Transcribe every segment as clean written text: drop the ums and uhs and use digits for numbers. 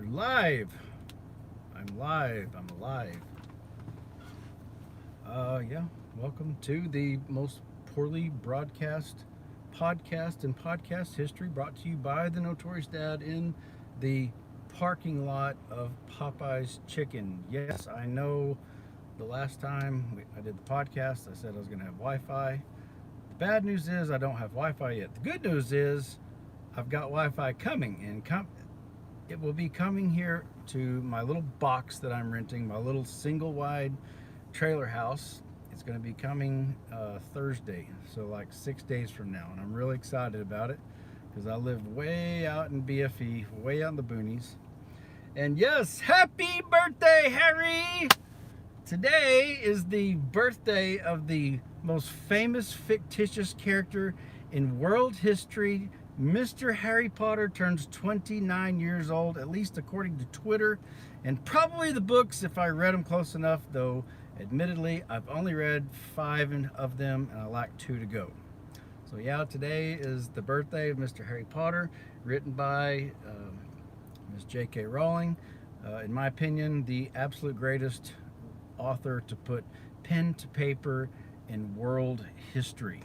You're live. I'm live. I'm alive. Yeah. Welcome to the most poorly broadcast podcast in podcast history, brought to you by the Notorious Dad in the parking lot of Popeye's Chicken. Yes, I know the last time I did the podcast, I said I was going to have Wi-Fi. The bad news is I don't have Wi-Fi yet. The good news is I've got Wi-Fi coming, and it will be coming here to my little box that I'm renting, my little single wide trailer house. It's going to be coming Thursday, so like 6 days from now, and I'm really excited about it because I live way out in BFE, way out in the boonies. And yes, happy birthday, Harry! Today is the birthday of the most famous fictitious character in world history. Mr. Harry Potter turns 29 years old, at least according to Twitter, and probably the books if I read them close enough, though admittedly I've only read 5 of them and I like 2 to go. So yeah, today is the birthday of Mr. Harry Potter, written by Ms. J.K. Rowling. In my opinion, the absolute greatest author to put pen to paper in world history.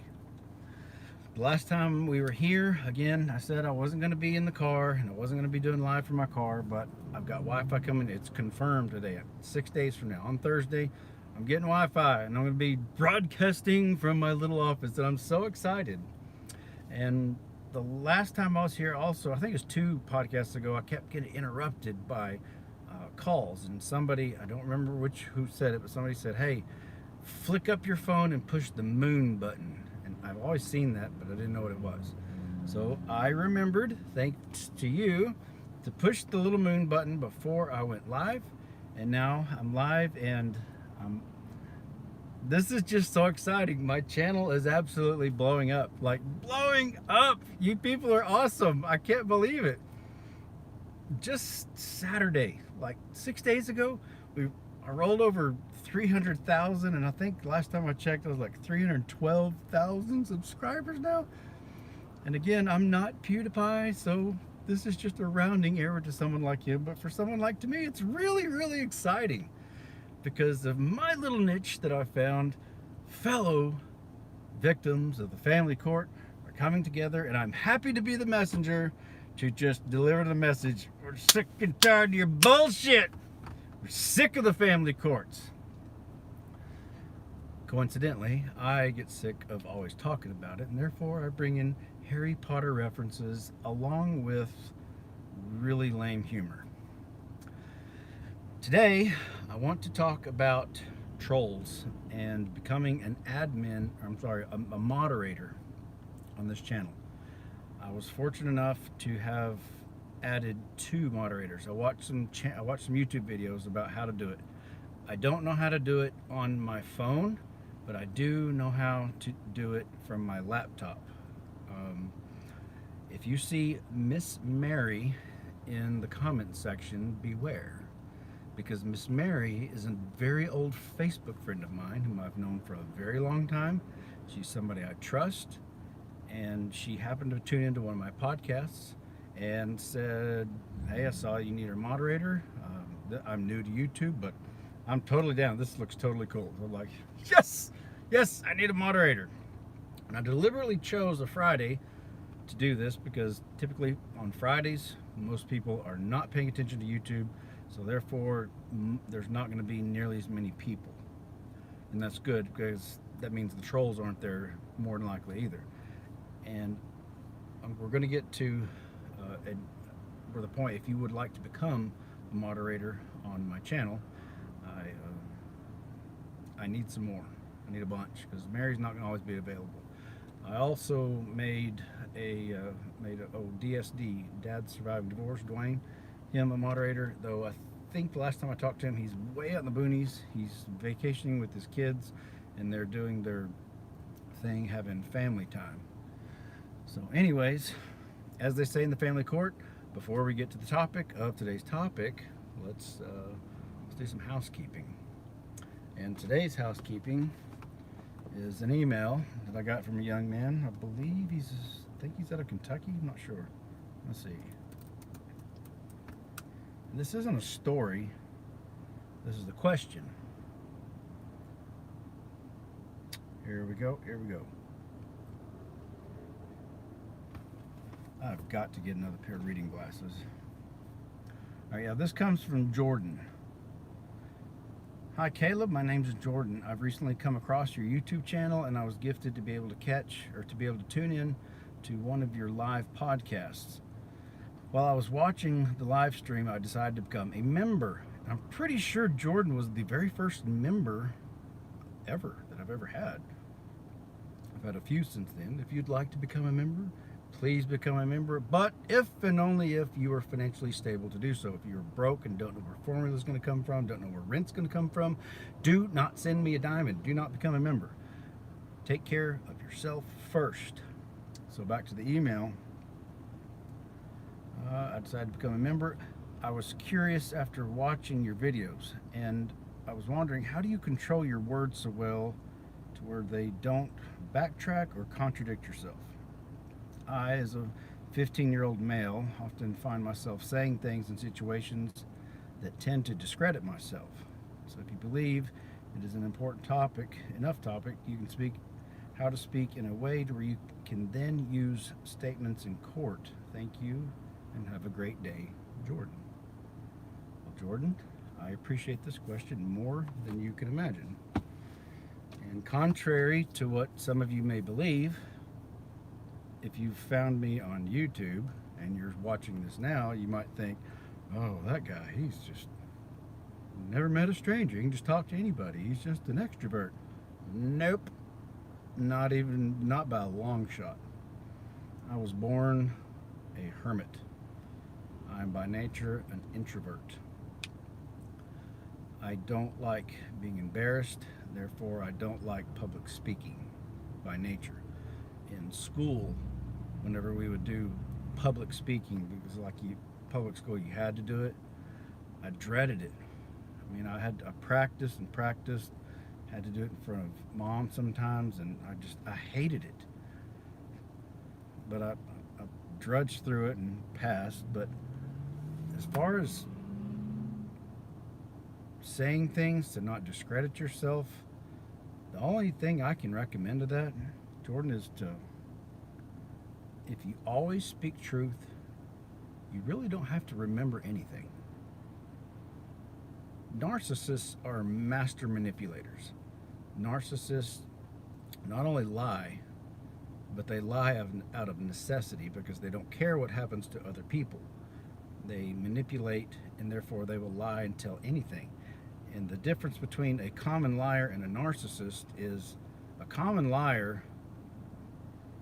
The last time we were here, again, I said I wasn't going to be in the car and I wasn't going to be doing live from my car, but I've got Wi-Fi coming. It's confirmed today, 6 days from now. On Thursday, I'm getting Wi-Fi and I'm going to be broadcasting from my little office, and I'm so excited. And the last time I was here also, I think it was 2 podcasts ago, I kept getting interrupted by calls, and somebody, I don't remember who said it, but somebody said, hey, flick up your phone and push the moon button. And I've always seen that, but I didn't know what it was. So I remembered, thanks to you, to push the little moon button before I went live. And now I'm live, and this is just so exciting. My channel is absolutely blowing up. Like, blowing up! You people are awesome. I can't believe it. Just Saturday, like 6 days ago, I rolled over 300,000, and I think last time I checked, I was like 312,000 subscribers now. And again, I'm not PewDiePie, so this is just a rounding error to someone like you. But for someone like to me, it's really, really exciting because of my little niche that I found. Fellow victims of the family court are coming together, and I'm happy to be the messenger to just deliver the message. We're sick and tired of your bullshit. We're sick of the family courts. Coincidentally, I get sick of always talking about it, and therefore I bring in Harry Potter references along with really lame humor. Today, I want to talk about trolls and becoming an admin, a moderator on this channel. I was fortunate enough to have added 2 moderators. I watched some YouTube videos about how to do it. I don't know how to do it on my phone, but I do know how to do it from my laptop. If you see Miss Mary in the comment section, beware, because Miss Mary is a very old Facebook friend of mine whom I've known for a very long time. She's somebody I trust, and she happened to tune into one of my podcasts and said, hey, I saw you need a moderator. I'm new to YouTube, but I'm totally down. This looks totally cool. So I'm like, yes, I need a moderator. And I deliberately chose a Friday to do this because typically on Fridays, most people are not paying attention to YouTube. So therefore, there's not going to be nearly as many people. And that's good because that means the trolls aren't there more than likely either. And we're going to get to the point, if you would like to become a moderator on my channel, I need some more. I need a bunch because Mary's not going to always be available. I also made a DSD, Dad Surviving Divorce, Dwayne, him a moderator, though I think the last time I talked to him, he's way out in the boonies. He's vacationing with his kids, and they're doing their thing, having family time. So anyways, as they say in the family court, before we get to the topic of today's topic, let's do some housekeeping. And today's housekeeping is an email that I got from a young man. I think he's out of Kentucky. I'm not sure. Let's see. This isn't a story. This is the question. Here we go. Here we go. I've got to get another pair of reading glasses. All right, yeah, this comes from Jordan. Hi Caleb, my name is Jordan. I've recently come across your YouTube channel and I was gifted to be able to tune in to one of your live podcasts. While I was watching the live stream, I decided to become a member. I'm pretty sure Jordan was the very first member ever that I've ever had. I've had a few since then. If you'd like to become a member, please become a member, but if and only if you are financially stable to do so. If you're broke and don't know where formula is going to come from, don't know where rent's going to come from, do not send me a dime and do not become a member. Take care of yourself first. So back to the email. I decided to become a member. I was curious after watching your videos, and I was wondering, how do you control your words so well to where they don't backtrack or contradict yourself? I, as a 15-year-old male, often find myself saying things in situations that tend to discredit myself. So if you believe it is an important topic, you can speak how to speak in a way to where you can then use statements in court. Thank you, and have a great day, Jordan. Well, Jordan, I appreciate this question more than you can imagine. And contrary to what some of you may believe, if you found me on YouTube and you're watching this now, you might think, oh, that guy, he's just never met a stranger. He can just talk to anybody. He's just an extrovert. Nope. Not by a long shot. I was born a hermit. I'm by nature an introvert. I don't like being embarrassed, therefore I don't like public speaking by nature. In school, whenever we would do public speaking, because public school, you had to do it, I dreaded it. I mean, I practiced and practiced, had to do it in front of mom sometimes, and I hated it. But I drudged through it and passed. But as far as saying things to not discredit yourself, the only thing I can recommend to that, Jordan, is if you always speak truth, you really don't have to remember anything. Narcissists are master manipulators. Narcissists not only lie, but they lie out of necessity because they don't care what happens to other people. They manipulate, and therefore they will lie and tell anything. And the difference between a common liar and a narcissist is a common liar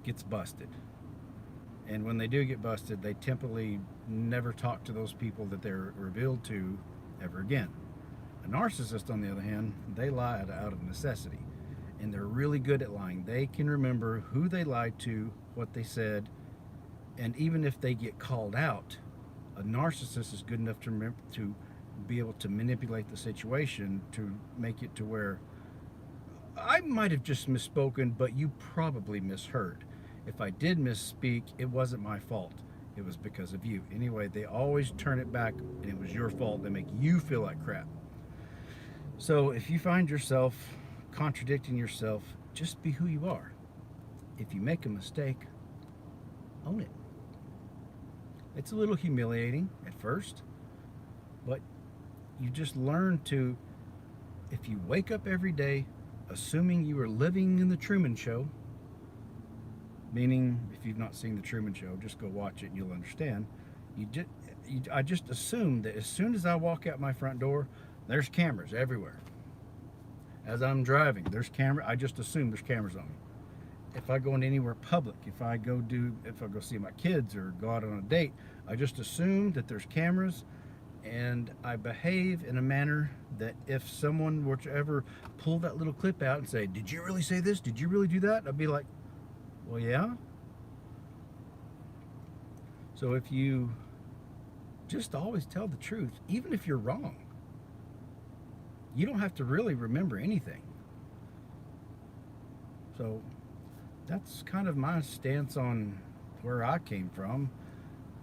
gets busted. And when they do get busted, they typically never talk to those people that they're revealed to ever again. A narcissist, on the other hand, they lie out of necessity. And they're really good at lying. They can remember who they lied to, what they said, and even if they get called out, a narcissist is good enough to be able to manipulate the situation to make it to where I might have just misspoken, but you probably misheard. If I did misspeak, it wasn't my fault. It was because of you. Anyway, they always turn it back, and it was your fault. They make you feel like crap. So if you find yourself contradicting yourself, just be who you are. If you make a mistake, own it. It's a little humiliating at first, but you just learn to, if you wake up every day assuming you are living in the Truman Show, meaning if you've not seen the Truman Show, just go watch it and you'll understand. I just assume that as soon as I walk out my front door, there's cameras everywhere. As I'm driving, there's camera. I just assume there's cameras on me. If I go into anywhere public, if I go see my kids or go out on a date, I just assume that there's cameras, and I behave in a manner that if someone were to ever pull that little clip out and say, "Did you really say this? Did you really do that?" I'd be like, "Well, yeah." So if you just always tell the truth, even if you're wrong, you don't have to really remember anything. So that's kind of my stance on where I came from.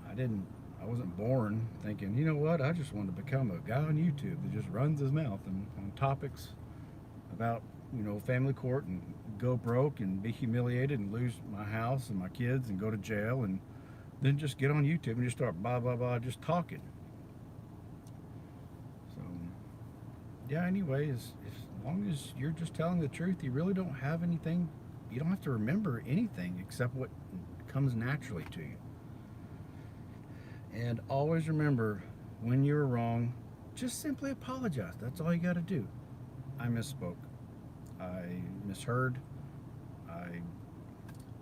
I didn't I wasn't born thinking, you know what, I just want to become a guy on YouTube that just runs his mouth on topics about, family court and go broke and be humiliated and lose my house and my kids and go to jail and then just get on YouTube and just start blah, blah, blah, just talking. So, yeah, anyway, as long as you're just telling the truth, you really don't have anything, you don't have to remember anything except what comes naturally to you. And always remember, when you're wrong, just simply apologize. That's all you got to do. I misspoke. I misheard.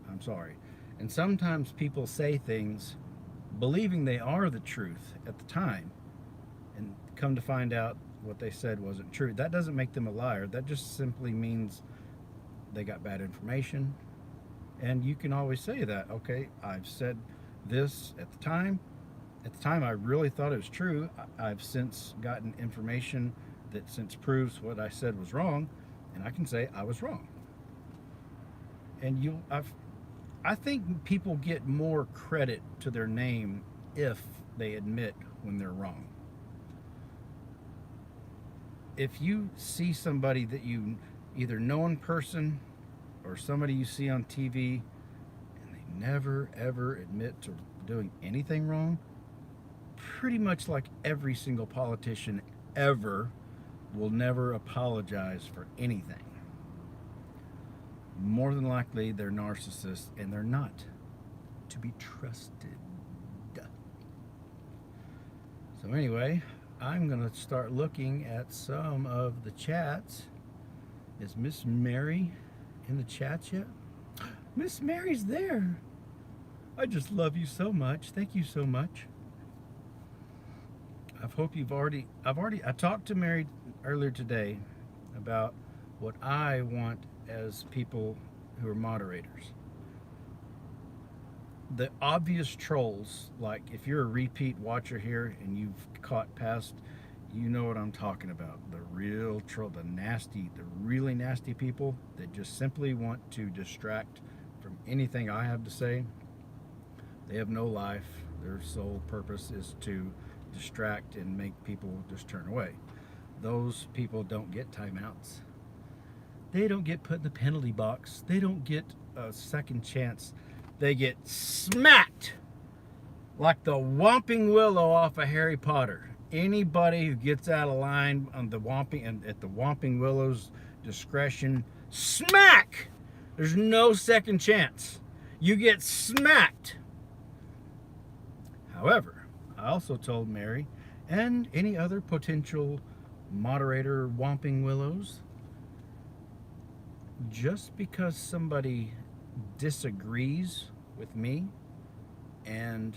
I'm sorry. And sometimes people say things believing they are the truth at the time, and come to find out what they said wasn't true. That doesn't make them a liar. That just simply means they got bad information. And you can always say that, okay, I've said this at the time. At the time, I really thought it was true. I've since gotten information that since proves what I said was wrong, and I can say I was wrong. And I think people get more credit to their name if they admit when they're wrong. If you see somebody that you either know in person or somebody you see on TV and they never ever admit to doing anything wrong, pretty much like every single politician ever will never apologize for anything. More than likely, they're narcissists and they're not to be trusted. So anyway, I'm going to start looking at some of the chats. Is Miss Mary in the chats yet? Miss Mary's there. I just love you so much. Thank you so much. I talked to Mary earlier today about what I want as people who are moderators. The obvious trolls, like if you're a repeat watcher here and you've caught past, you know what I'm talking about. The real troll, the really nasty people that just simply want to distract from anything I have to say. They have no life. Their sole purpose is to distract and make people just turn away. Those people don't get timeouts. They don't get put in the penalty box. They don't get a second chance. They get smacked like the Whomping Willow off of Harry Potter. Anybody who gets out of line on the at the Whomping Willow's discretion, smack! There's no second chance. You get smacked. However, I also told Mary and any other potential moderator Whomping Willows, just because somebody disagrees with me and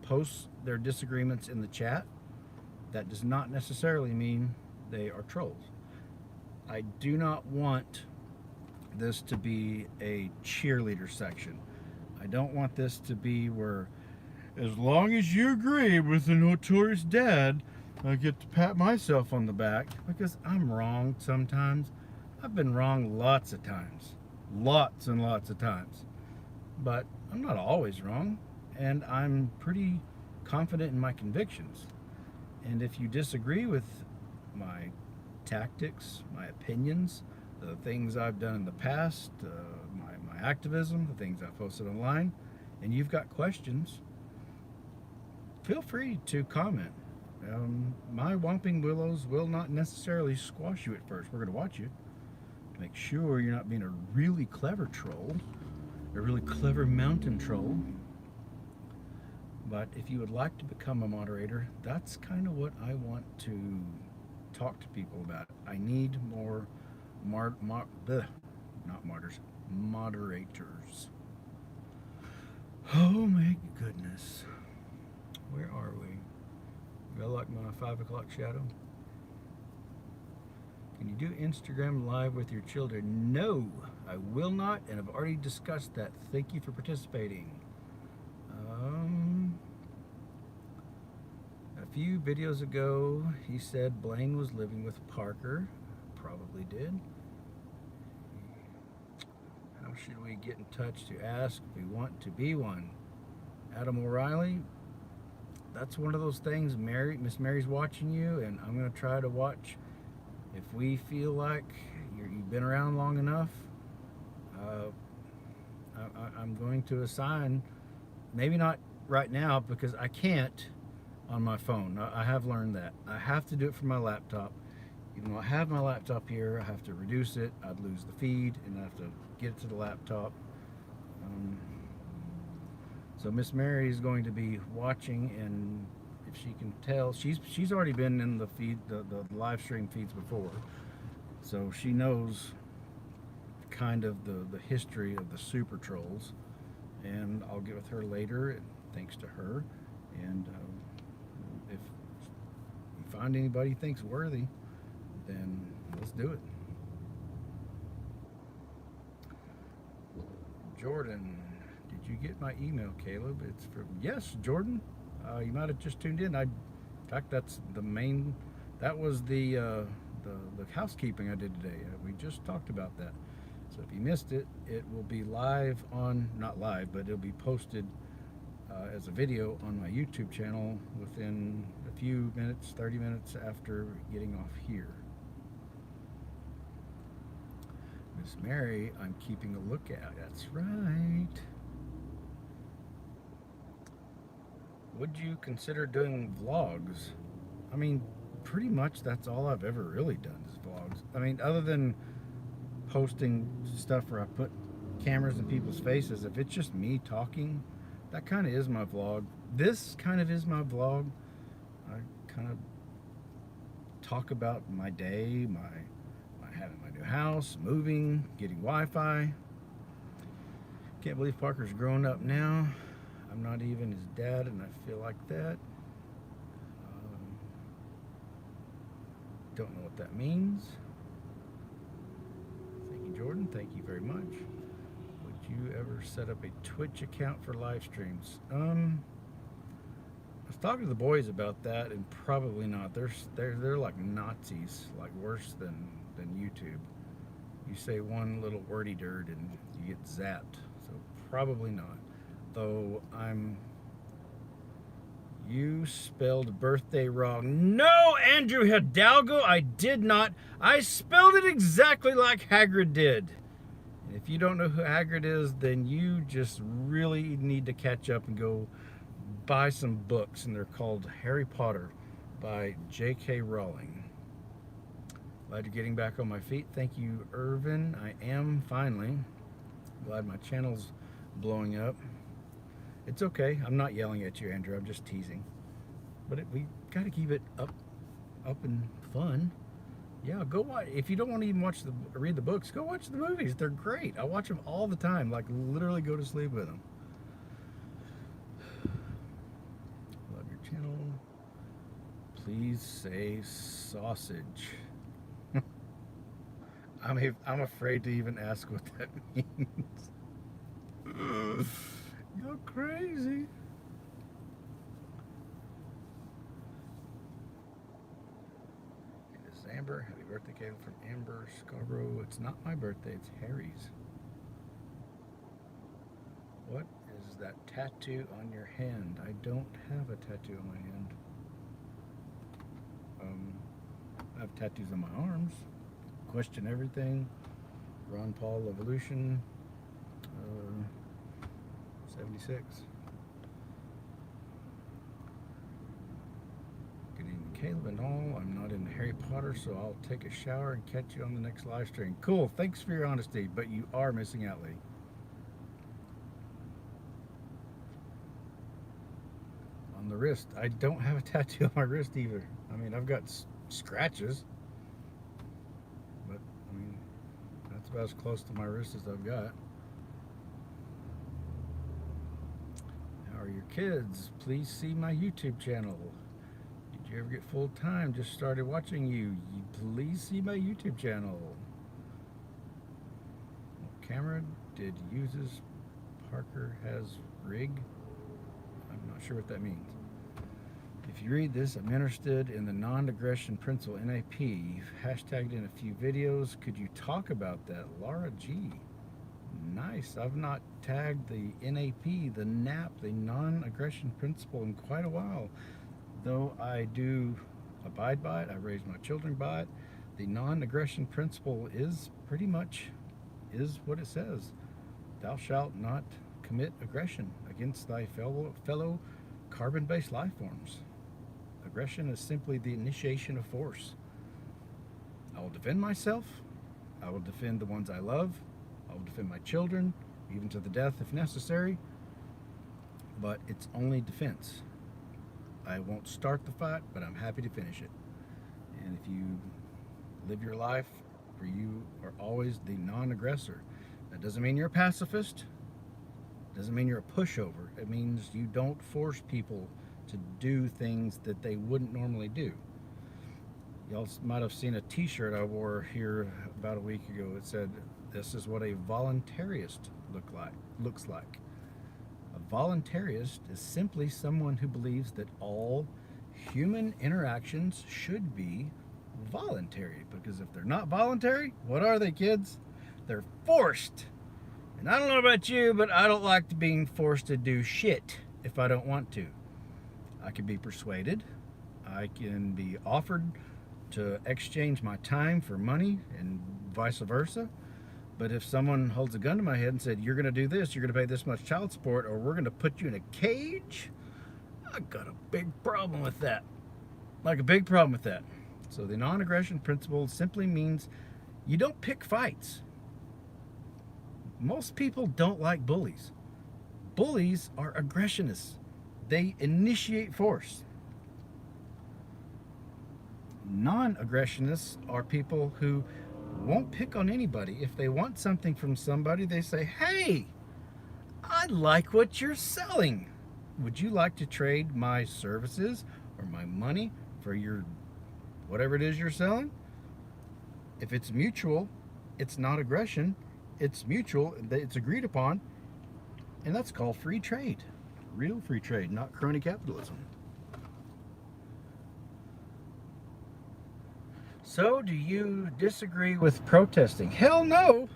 posts their disagreements in the chat, that does not necessarily mean they are trolls. I do not want this to be a cheerleader section. I don't want this to be where, as long as you agree with the Notorious Dad, I get to pat myself on the back, because I'm wrong sometimes. I've been wrong lots of times. Lots and lots of times. But I'm not always wrong, and I'm pretty confident in my convictions. And if you disagree with my tactics, my opinions, the things I've done in the past, my activism, the things I've posted online, and you've got questions, feel free to comment. My Whomping Willows will not necessarily squash you at first. We're going to watch you to make sure you're not being a really clever troll, a really clever mountain troll. But if you would like to become a moderator, that's kind of what I want to talk to people about. I need more moderators. Oh my goodness. Where are we? I like my 5 o'clock shadow. Can you do Instagram live with your children? No, I will not, and I've already discussed that. Thank you for participating. A few videos ago, he said Blaine was living with Parker. Probably did. How should we get in touch to ask if we want to be one? Adam O'Reilly, that's one of those things. Miss Mary's watching you, and I'm going to try to watch. If we feel like you've been around long enough, uh, I'm going to assign, maybe not right now because I can't on my phone. I have learned that. I have to do it from my laptop. Even though I have my laptop here, I have to reduce it. I'd lose the feed, and I have to get it to the laptop. So Miss Mary is going to be watching, and if she can tell, she's already been in the feed, the live stream feeds before, so she knows kind of the history of the super trolls, and I'll get with her later, thanks to her. And if you find anybody you think's worthy, then let's do it. Jordan, did you get my email, Caleb? It's from, yes, Jordan. You might have just tuned in. In fact, that's the main. That was the housekeeping I did today. We just talked about that. So if you missed it, it will be live on, not live, but it'll be posted as a video on my YouTube channel within a few minutes, 30 minutes after getting off here. Miss Mary, I'm keeping a look at. That's right. Would you consider doing vlogs? I mean, pretty much that's all I've ever really done is vlogs. I mean, other than posting stuff where I put cameras in people's faces, if it's just me talking, that kind of is my vlog. This kind of is my vlog. I kind of talk about my day, having my new house, moving, getting Wi-Fi. Can't believe Parker's grown up now. I'm not even his dad, and I feel like that. Don't know what that means. Thank you, Jordan. Thank you very much. Would you ever set up a Twitch account for live streams? I was talking to the boys about that, and probably not. They're like Nazis, like worse than YouTube. You say one little wordy dirt and you get zapped. So probably not. Though you spelled birthday wrong. No, Andrew Hidalgo, I did not. I spelled it exactly like Hagrid did. And if you don't know who Hagrid is, then you just really need to catch up and go buy some books, and they're called Harry Potter by J.K. Rowling. Glad you're getting back on my feet. Thank you, Irvin. I am finally. Glad my channel's blowing up. It's okay. I'm not yelling at you, Andrew. I'm just teasing. But we got to keep it up and fun. Yeah, go watch. If you don't want to even read the books, go watch the movies. They're great. I watch them all the time. Like literally go to sleep with them. Love your channel. Please say sausage. I'm afraid to even ask what that means. You're crazy. It is Amber. Happy birthday, Caleb, from Amber Scarborough. It's not my birthday, it's Harry's. What is that tattoo on your hand? I don't have a tattoo on my hand. I have tattoos on my arms. Question everything. Ron Paul Evolution. 76. Good evening, Caleb and all. I'm not into Harry Potter, so I'll take a shower and catch you on the next live stream. Cool. Thanks for your honesty, but you are missing out, Lee. On the wrist. I don't have a tattoo on my wrist either. I mean, I've got scratches, but I mean, that's about as close to my wrist as I've got. How are your kids? Please see my YouTube channel. Did you ever get full time? Just started watching you. Please see my YouTube channel. What camera did uses Parker has rig? I'm not sure what that means. If you read this, I'm interested in the non-aggression principle, NAP. You've hashtagged in a few videos. Could you talk about that? Laura G. Nice. I've not tagged the NAP, the NAP, the non-aggression principle in quite a while. Though I do abide by it, I raise my children by it. The non-aggression principle is pretty much is what it says. Thou shalt not commit aggression against thy fellow carbon-based life forms. Aggression is simply the initiation of force. I will defend myself. I will defend the ones I love. I will defend my children, even to the death if necessary. But it's only defense. I won't start the fight, but I'm happy to finish it. And if you live your life where you are always the non-aggressor, that doesn't mean you're a pacifist. Doesn't mean you're a pushover. It means you don't force people to do things that they wouldn't normally do. Y'all might have seen a t-shirt I wore here about a week ago. It said, "This is what a voluntarist looks like." A voluntarist is simply someone who believes that all human interactions should be voluntary. Because if they're not voluntary, what are they, kids? They're forced. And I don't know about you, but I don't like being forced to do shit if I don't want to. I can be persuaded. I can be offered to exchange my time for money and vice versa. But if someone holds a gun to my head and said, "You're going to do this, you're going to pay this much child support, or we're going to put you in a cage," I got a big problem with that. Like a big problem with that. So the non-aggression principle simply means you don't pick fights. Most people don't like bullies. Bullies are aggressionists. They initiate force. Non-aggressionists are people who won't pick on anybody. If they want something from somebody, they say, "Hey, I like what you're selling. Would you like to trade my services or my money for your whatever it is you're selling?" If it's mutual, it's not aggression. It's mutual. It's agreed upon. And that's called free trade. Real free trade, not crony capitalism. So, do you disagree with protesting? Hell no!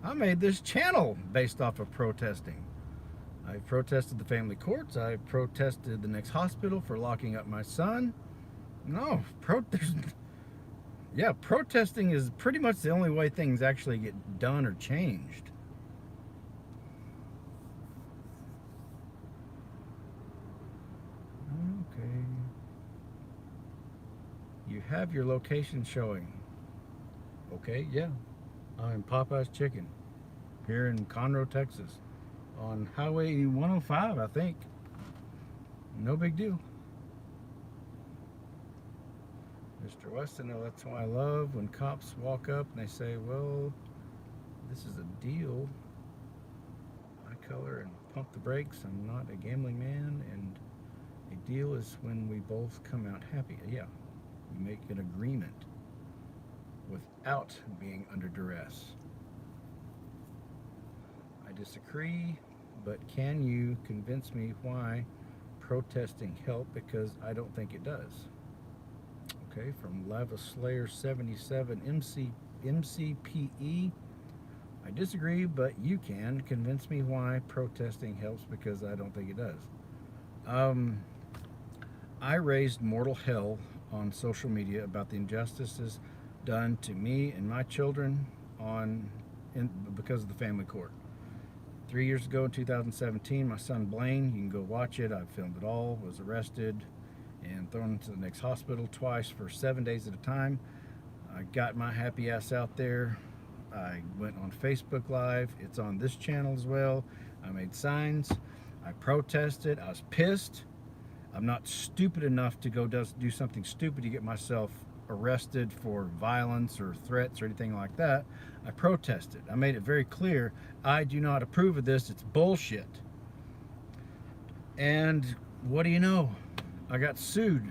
I made this channel based off of protesting. I protested the family courts. I protested the next hospital for locking up my son. No, protesting is pretty much the only way things actually get done or changed. Okay. You have your location showing. Okay, yeah. I'm Popeye's Chicken here in Conroe, Texas, on Highway 105, I think. No big deal. Mr. Weston, that's why I love when cops walk up and they say, "Well, this is a deal. I color and pump the brakes. I'm not a gambling man, and a deal is when we both come out happy." Yeah, you make an agreement without being under duress. I disagree, but can you convince me why protesting helped? Because I don't think it does. Okay, from Lava Slayer 77 MCPE. I disagree, but you can convince me why protesting helps, because I don't think it does. I raised mortal hell on social media about the injustices done to me and my children because of the family court. 3 years ago in 2017, my son Blaine, you can go watch it, I filmed it all, was arrested and thrown into the next hospital twice for 7 days at a time. I got my happy ass out there. I went on Facebook Live. It's on this channel as well. I made signs. I protested. I was pissed. I'm not stupid enough to go do something stupid to get myself arrested for violence or threats or anything like that. I protested. I made it very clear, I do not approve of this. It's bullshit. And what do you know? I got sued.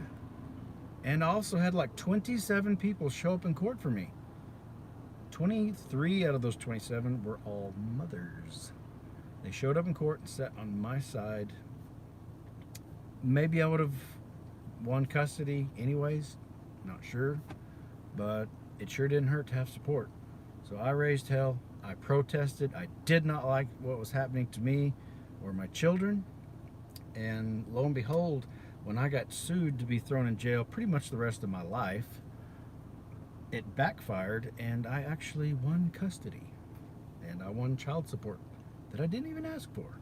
And I also had like 27 people show up in court for me. 23 out of those 27 were all mothers. They showed up in court and sat on my side. Maybe I would have won custody anyways, not sure, but it sure didn't hurt to have support. So I raised hell. I protested. I did not like what was happening to me or my children. And lo and behold, when I got sued to be thrown in jail pretty much the rest of my life, it backfired and I actually won custody. And I won child support that I didn't even ask for.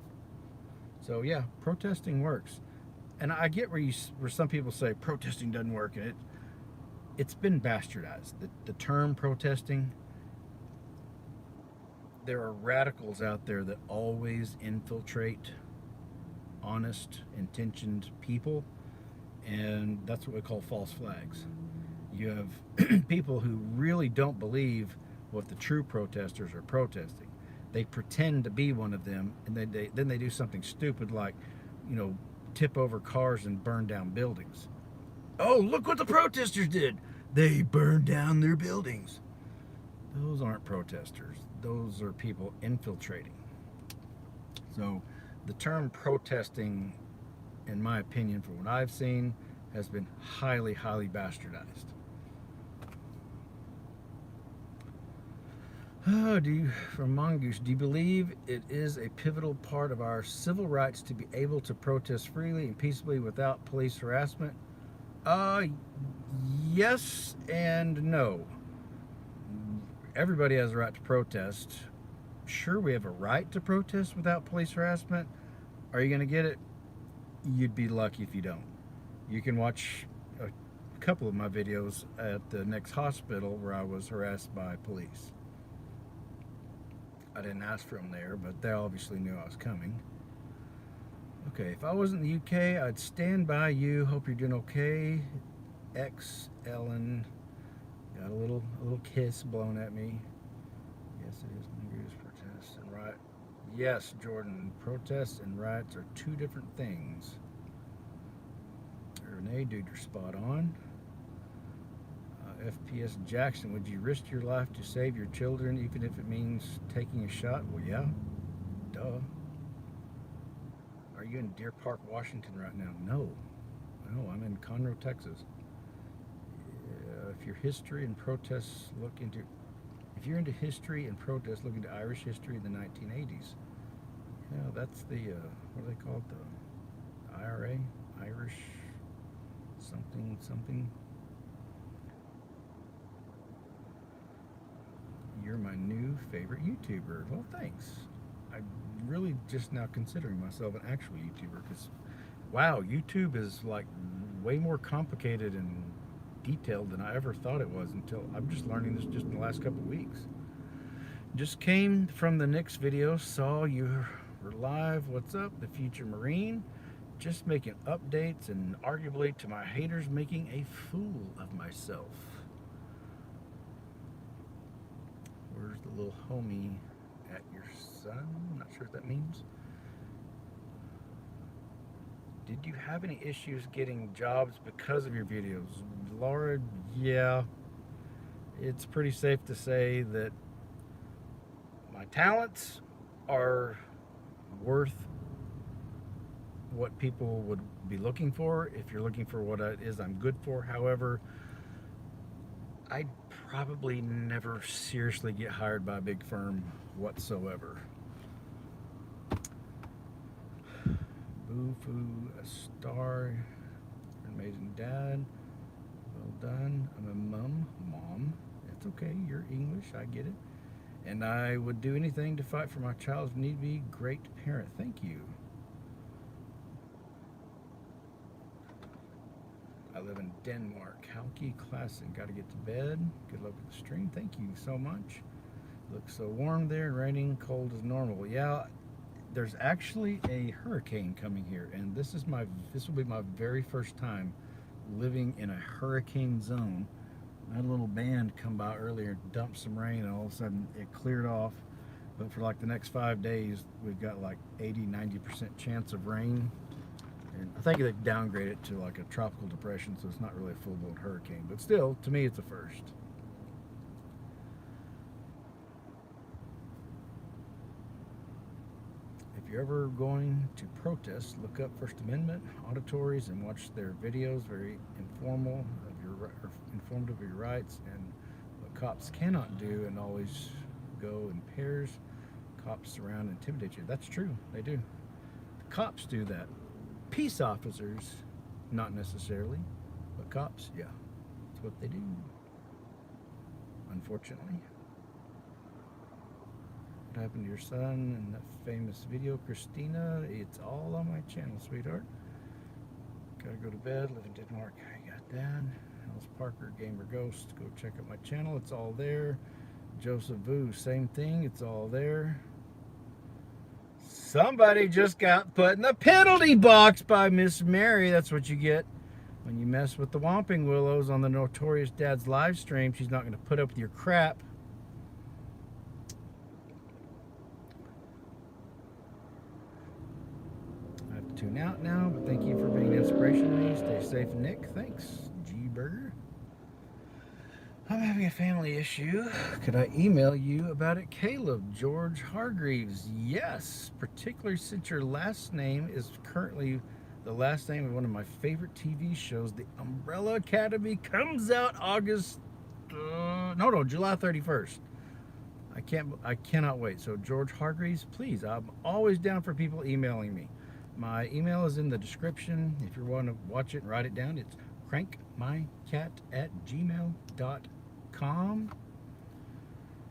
So yeah, protesting works. And I get where some people say protesting doesn't work, and it's been bastardized. The term protesting, there are radicals out there that always infiltrate honest, intentioned people, and that's what we call false flags. You have people who really don't believe what the true protesters are protesting. They pretend to be one of them, and then they do something stupid like, tip over cars and burn down buildings. Oh, look what the protesters did! They burned down their buildings. Those aren't protesters. Those are people infiltrating. So the term protesting, in my opinion, from what I've seen, has been highly, highly bastardized. From Mongoose, do you believe it is a pivotal part of our civil rights to be able to protest freely and peaceably without police harassment? Yes and no. Everybody has a right to protest. Sure, we have a right to protest without police harassment. Are you going to get it? You'd be lucky if you don't. You can watch a couple of my videos at the next hospital where I was harassed by police. I didn't ask for them there, but they obviously knew I was coming. Okay, if I was in the UK, I'd stand by you. Hope you're doing okay. X Ellen got a little kiss blown at me. Yes, it is. Mongoose, protest and right. Yes, Jordan. Protests and riots are two different things. Renee, dude, you're spot on. FPS Jackson, would you risk your life to save your children, even if it means taking a shot? Well, yeah. Duh. Are you in Deer Park, Washington right now? No. No, I'm in Conroe, Texas. If you're into history and protests, look into Irish history in the 1980s. Yeah, that's the, what do they call it? The IRA? Irish something. You're my new favorite YouTuber. Well, thanks. I'm really just now considering myself an actual YouTuber because, wow, YouTube is like way more complicated and detailed than I ever thought it was until I'm just learning this just in the last couple of weeks. Just came from the Nick's video, saw you were live. What's up? The Future Marine. Just making updates and arguably to my haters making a fool of myself. Where's the little homie at your son? I'm not sure what that means. Did you have any issues getting jobs because of your videos? Laura, yeah. It's pretty safe to say that my talents are worth what people would be looking for if you're looking for what it is I'm good for. However, I'd probably never seriously get hired by a big firm whatsoever. Boo-foo, a star, amazing dad, well done. I'm a mom. It's okay, you're English, I get it. And I would do anything to fight for my child's need to be great parent. Thank you. I live in Denmark. Housekeeping class and got to get to bed. Good luck with the stream. Thank you so much. Looks so warm there and raining, cold as normal. Yeah, there's actually a hurricane coming here, and this will be my very first time living in a hurricane zone. I had a little band come by earlier, dumped some rain, and all of a sudden it cleared off. But for like the next 5 days, we've got like 80-90% chance of rain. And I think they've downgraded it to like a tropical depression, so it's not really a full-blown hurricane. But still, to me, it's a first. If you're ever going to protest, look up First Amendment auditories and watch their videos. Very informative of your rights and what cops cannot do, and always go in pairs. Cops surround and intimidate you. That's true. They do. The cops do that. Peace officers, not necessarily. But cops, yeah. That's what they do. Unfortunately. What happened to your son in that famous video, Christina? It's all on my channel, sweetheart. Gotta go to bed. Live in Denmark. I got that. Alice Parker, Gamer Ghost. Go check out my channel. It's all there. Joseph Vu, same thing. It's all there. Somebody just got put in the penalty box by Miss Mary. That's what you get when you mess with the Whomping Willows on the Notorious Dad's live stream. She's not going to put up with your crap. I have to tune out now, but thank you for being an inspiration to me. Stay safe, Nick. Thanks, G-Burger. I'm having a family issue. Could I email you about it? Caleb, George Hargreaves. Yes, particularly since your last name is currently the last name of one of my favorite TV shows. The Umbrella Academy comes out July 31st. I cannot wait. So George Hargreaves, please, I'm always down for people emailing me. My email is in the description. If you want to watch it and write it down, it's crankmycat@gmail.com.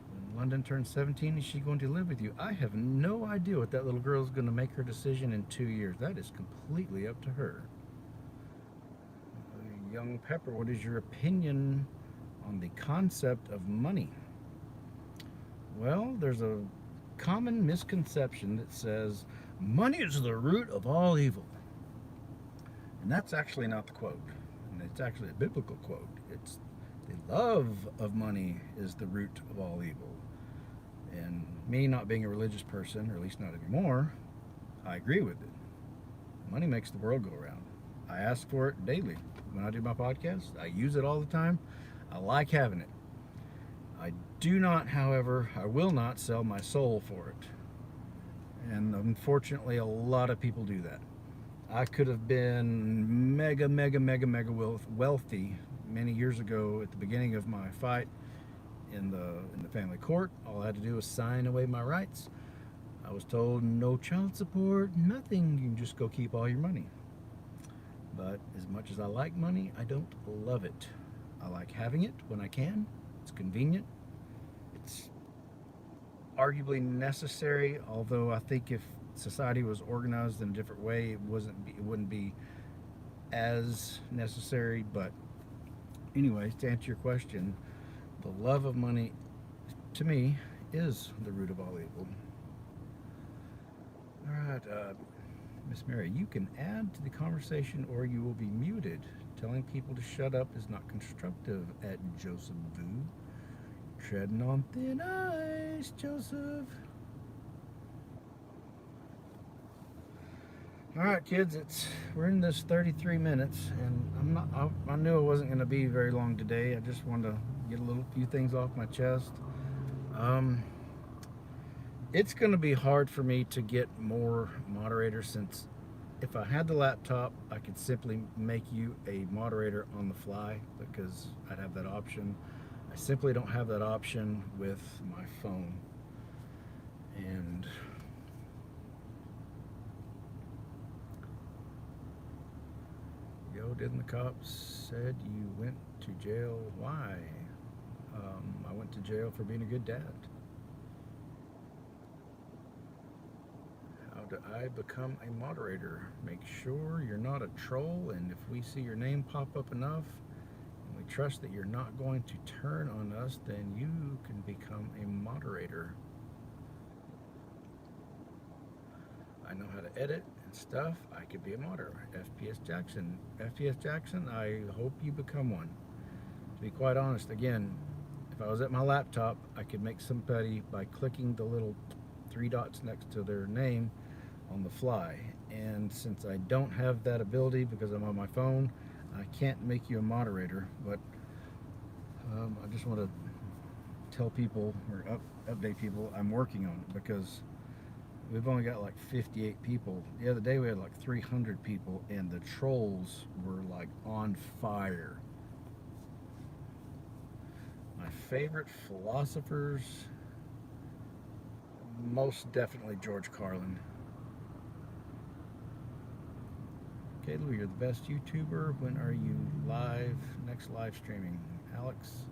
When London turns 17, is she going to live with you? I have no idea what that little girl is going to make her decision in 2 years. That is completely up to her. Young Pepper, what is your opinion on the concept of money? Well, there's a common misconception that says money is the root of all evil. And that's actually not the quote. And it's actually a biblical quote. It's the love of money is the root of all evil. And me not being a religious person, or at least not anymore, I agree with it. Money makes the world go around. I ask for it daily. When I do my podcast, I use it all the time. I like having it. I do not, however, I will not sell my soul for it. And unfortunately, a lot of people do that. I could have been mega wealthy many years ago at the beginning of my fight in the family court. All I had to do was sign away my rights. I was told no child support, nothing. You can just go keep all your money. But as much as I like money, I don't love it. I like having it when I can. It's convenient. It's arguably necessary, although I think if society was organized in a different way, it wouldn't be as necessary. But anyways, to answer your question, the love of money, to me, is the root of all evil. All right, Miss Mary, you can add to the conversation or you will be muted. Telling people to shut up is not constructive at Joseph Vu. Treading on thin ice, Joseph. All right, kids, we're in this 33 minutes, and I knew it wasn't going to be very long today. I just wanted to get a few things off my chest. It's going to be hard for me to get more moderators, since if I had the laptop, I could simply make you a moderator on the fly because I'd have that option. I simply don't have that option with my phone. And didn't the cops said you went to jail? Why? I went to jail for being a good dad. How do I become a moderator? Make sure you're not a troll, and if we see your name pop up enough and we trust that you're not going to turn on us, then you can become a moderator. I know how to edit and stuff. I could be a moderator. FPS Jackson. FPS Jackson, I hope you become one. To be quite honest, again, if I was at my laptop, I could make somebody by clicking the little 3 dots next to their name on the fly. And since I don't have that ability because I'm on my phone, I can't make you a moderator. But I just want to tell people, or update people, I'm working on it, because we've only got like 58 people. The other day we had like 300 people, and the trolls were like on fire. My favorite philosophers most definitely George Carlin. Caleb, you're the best YouTuber. When are you next live streaming? Alex,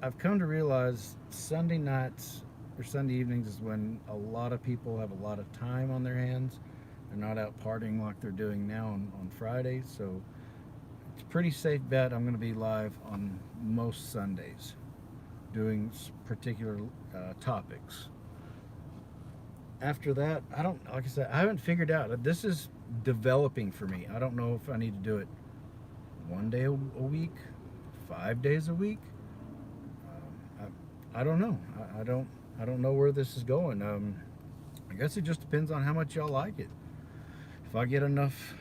I've come to realize Sunday nights or Sunday evenings is when a lot of people have a lot of time on their hands. They're not out partying like they're doing now on Fridays, so it's a pretty safe bet I'm going to be live on most Sundays doing particular topics. After that, like I said, I haven't figured out. This is developing for me. I don't know if I need to do it one day a week, 5 days a week. I don't know. I don't know where this is going. I guess it just depends on how much y'all like it. If I get enough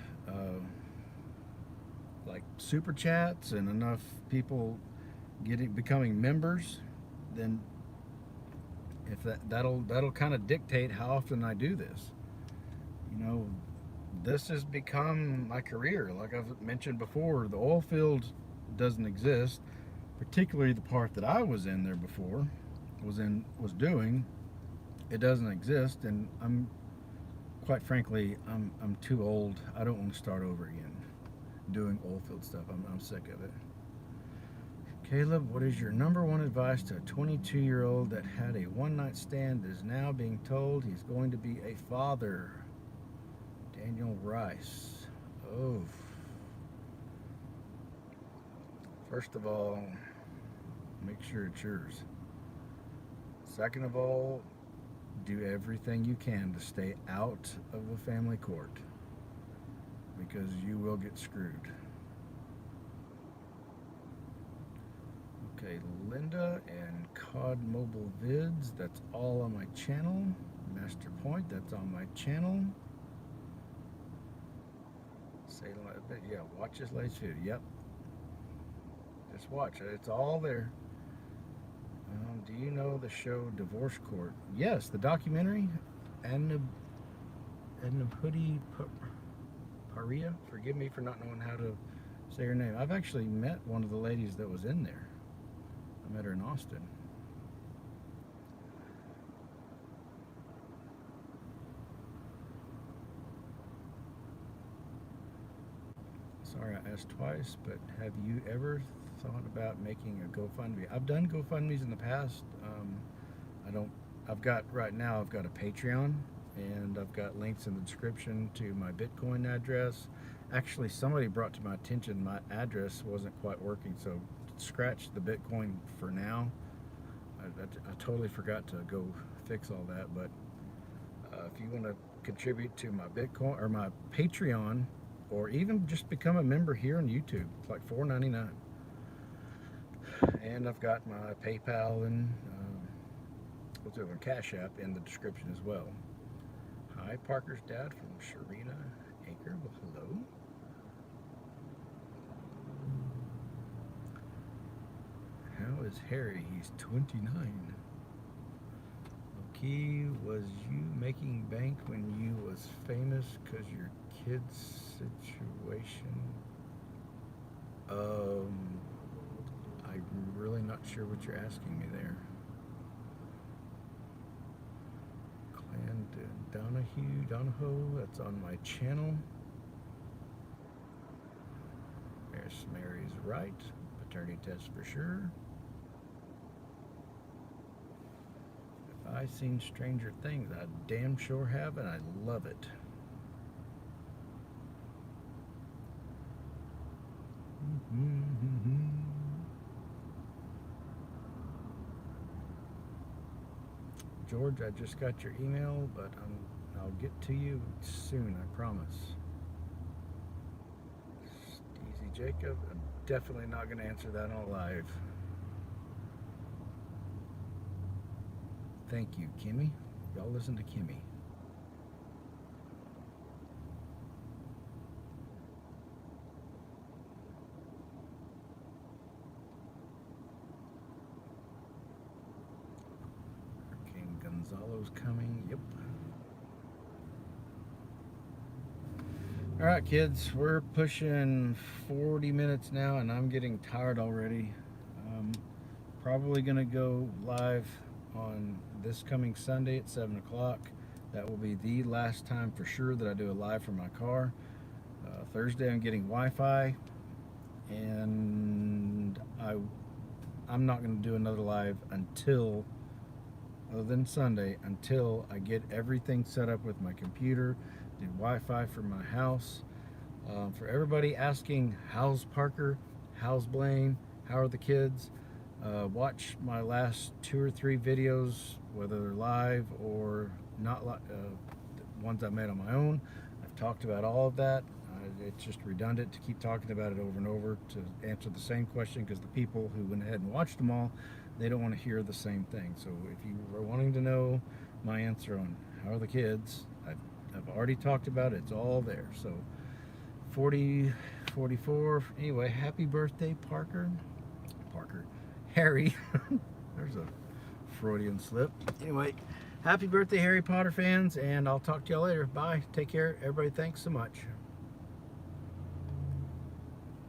like super chats and enough people becoming members, then if that'll kind of dictate how often I do this. You know, this has become my career. Like I've mentioned before, the oil field doesn't exist, particularly the part that I was in there before, was doing. It doesn't exist, and quite frankly, I'm too old. I don't want to start over again doing oil field stuff. I'm sick of it. Caleb, what is your number one advice to a 22-year-old that had a one-night stand is now being told he's going to be a father? Daniel Rice. Oh. First of all, make sure it's yours. Second of all, do everything you can to stay out of the family court, because you will get screwed. Okay, Linda and COD Mobile Vids, that's all on my channel. Master Point, that's on my channel. Yeah, watch this latest video. Yep. Just watch it. It's all there. Do you know the show Divorce Court? Yes, the documentary. And the Hoodie Paria. Forgive me for not knowing how to say her name. I've actually met one of the ladies that was in there. I met her in Austin. Sorry I asked twice, but have you ever thought about making a GoFundMe? I've done GoFundMes in the past. I've got a Patreon, and I've got links in the description to my Bitcoin address. Actually, somebody brought to my attention my address wasn't quite working, so scratch the Bitcoin for now. I totally forgot to go fix all that, but if you want to contribute to my Bitcoin or my Patreon, or even just become a member here on YouTube, it's like $4.99. And I've got my PayPal and Cash App in the description as well. Hi, Parker's dad from Sharina Anchor. Well, hello. How is Harry? He's 29. Okay, was you making bank when you was famous because your kid's situation? I'm really not sure what you're asking me there. Clan Donahoe, that's on my channel. There's Mary's right. Paternity test for sure. Have I seen Stranger Things? I damn sure have, and I love it. George, I just got your email, but I'll get to you soon, I promise. Easy Jacob, I'm definitely not going to answer that on live. Thank you, Kimmy. Y'all listen to Kimmy. Hurricane Gonzalo's coming. Yep. All right, kids, we're pushing 40 minutes now, and I'm getting tired already. Probably gonna go live on this coming Sunday at 7 o'clock. That will be the last time for sure that I do a live from my car. Thursday I'm getting Wi-Fi, and I'm not going to do another live until, other than Sunday, until I get everything set up with my computer, the Wi-Fi for my house. For everybody asking, how's Parker, how's Blaine, how are the kids, watch my last 2 or 3 videos, whether they're live or not, ones I made on my own. I've talked about all of that. It's just redundant to keep talking about it over and over to answer the same question, because the people who went ahead and watched them all, they don't want to hear the same thing. So if you are wanting to know my answer on how are the kids, I've already talked about it. It's all there. So 40, 44. Anyway, happy birthday, Parker. Harry. There's a Freudian slip. Anyway, happy birthday, Harry Potter fans, and I'll talk to y'all later. Bye. Take care, everybody. Thanks so much.